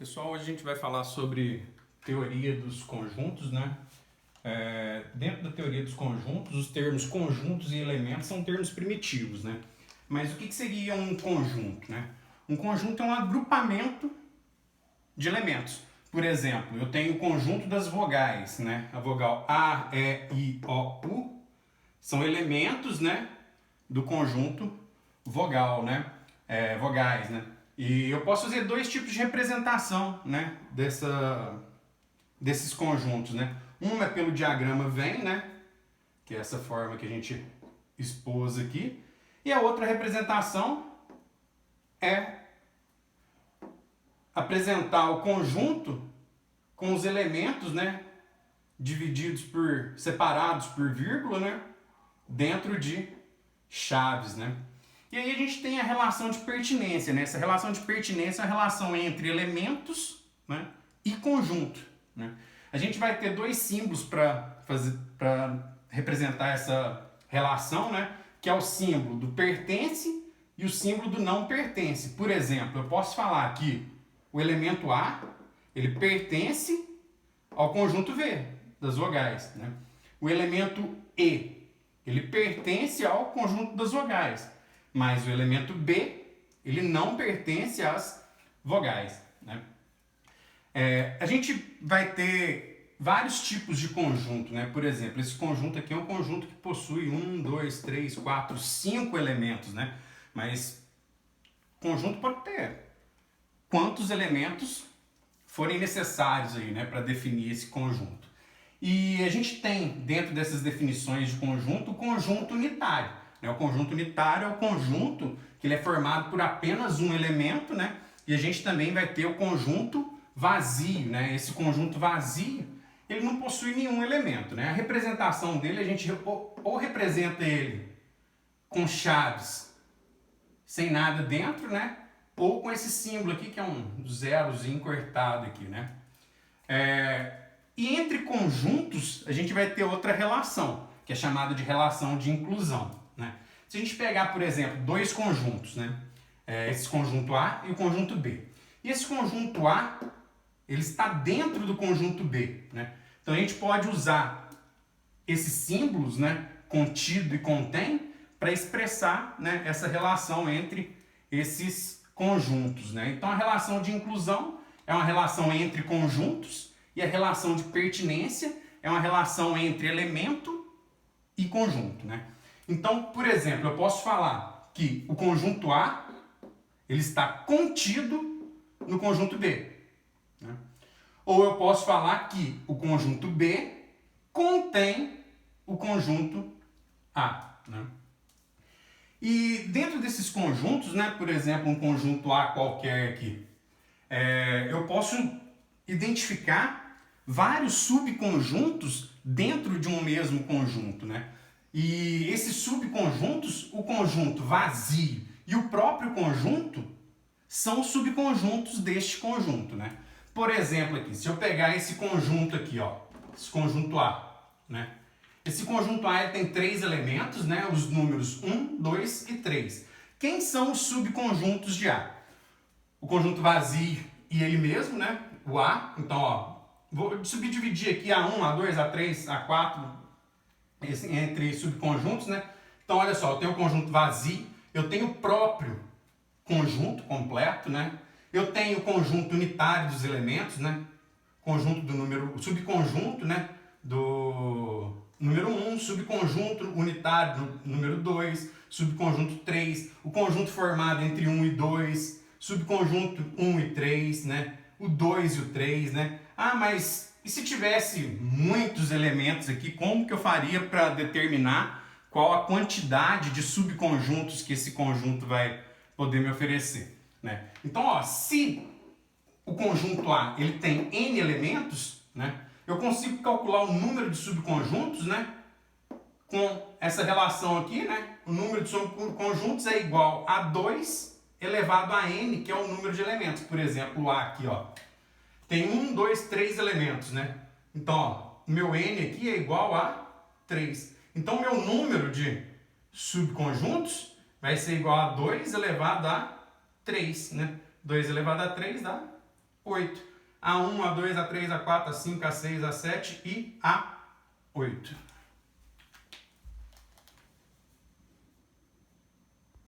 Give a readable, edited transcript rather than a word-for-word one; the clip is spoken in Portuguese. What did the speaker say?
Pessoal, hoje a gente vai falar sobre teoria dos conjuntos, né? Dentro da teoria dos conjuntos, os termos conjuntos e elementos são termos primitivos, né? Mas o que seria um conjunto, né? Um conjunto é um agrupamento de elementos. Por exemplo, eu tenho o conjunto das vogais, né? A vogal A, E, I, O, U são elementos, né? Do conjunto vogal, né? Vogais, né? E eu posso fazer dois tipos de representação, né, desses conjuntos, né? Uma é pelo diagrama Venn, né, que é essa forma que a gente expôs aqui. E a outra representação é apresentar o conjunto com os elementos, né, separados por vírgula, né, dentro de chaves, né? E aí a gente tem a relação de pertinência, né? Essa relação de pertinência é a relação entre elementos, né, e conjunto, né? A gente vai ter dois símbolos para representar essa relação, né? Que é o símbolo do pertence e o símbolo do não pertence. Por exemplo, eu posso falar que o elemento A, ele pertence ao conjunto V das vogais, né? O elemento E, ele pertence ao conjunto das vogais. Mas o elemento B, ele não pertence às vogais, né? A gente vai ter vários tipos de conjunto, né? Por exemplo, esse conjunto aqui é um conjunto que possui 1, 2, 3, 4, 5 elementos, né? Mas conjunto pode ter quantos elementos forem necessários aí, né, para definir esse conjunto. E a gente tem, dentro dessas definições de conjunto, o conjunto unitário. O conjunto unitário é o conjunto que ele é formado por apenas um elemento, né? E a gente também vai ter o conjunto vazio, né? Esse conjunto vazio, ele não possui nenhum elemento, né? A representação dele, a gente ou representa ele com chaves sem nada dentro, né? Ou com esse símbolo aqui, que é um zerozinho cortado aqui, né? E entre conjuntos, a gente vai ter outra relação, que é chamada de relação de inclusão, né? Se a gente pegar, por exemplo, dois conjuntos, né? Esse conjunto A e o conjunto B. E esse conjunto A, ele está dentro do conjunto B, né? Então a gente pode usar esses símbolos, né, contido e contém, para expressar, né, essa relação entre esses conjuntos, né? Então a relação de inclusão é uma relação entre conjuntos e a relação de pertinência é uma relação entre elemento e conjunto, né? Então, por exemplo, eu posso falar que o conjunto A, ele está contido no conjunto B, né? Ou eu posso falar que o conjunto B contém o conjunto A, né? E dentro desses conjuntos, né, por exemplo, um conjunto A qualquer aqui, eu posso identificar vários subconjuntos dentro de um mesmo conjunto, né? E esses subconjuntos, o conjunto vazio e o próprio conjunto, são subconjuntos deste conjunto, né? Por exemplo, aqui, se eu pegar esse conjunto aqui, ó, esse conjunto A, né? Esse conjunto A ele tem 3 elementos, né? Os números 1, 2 e 3. Quem são os subconjuntos de A? O conjunto vazio e ele mesmo, né? O A. Então, ó, vou subdividir aqui A1, A2, A3, A4, entre subconjuntos, né? Então, olha só, eu tenho o conjunto vazio, eu tenho o próprio conjunto completo, né? Eu tenho o conjunto unitário dos elementos, né? Conjunto do número, subconjunto, né? Do número 1, subconjunto unitário do número 2, subconjunto 3, o conjunto formado entre 1 e 2, subconjunto 1 e 3, né? O 2 e o 3, né? Ah, mas e se tivesse muitos elementos aqui, como que eu faria para determinar qual a quantidade de subconjuntos que esse conjunto vai poder me oferecer, né? Então, ó, se o conjunto A ele tem N elementos, né, eu consigo calcular o número de subconjuntos, né, com essa relação aqui, né? O número de subconjuntos é igual a 2 elevado a N, que é o número de elementos. Por exemplo, o A aqui, ó, tem 1, 2, 3 elementos, né? Então, ó, meu N aqui é igual a 3. Então, meu número de subconjuntos vai ser igual a 2 elevado a 3, né? 2 elevado a 3 dá 8. A1, A2, A3, A4, A5, A6, A7 e A8.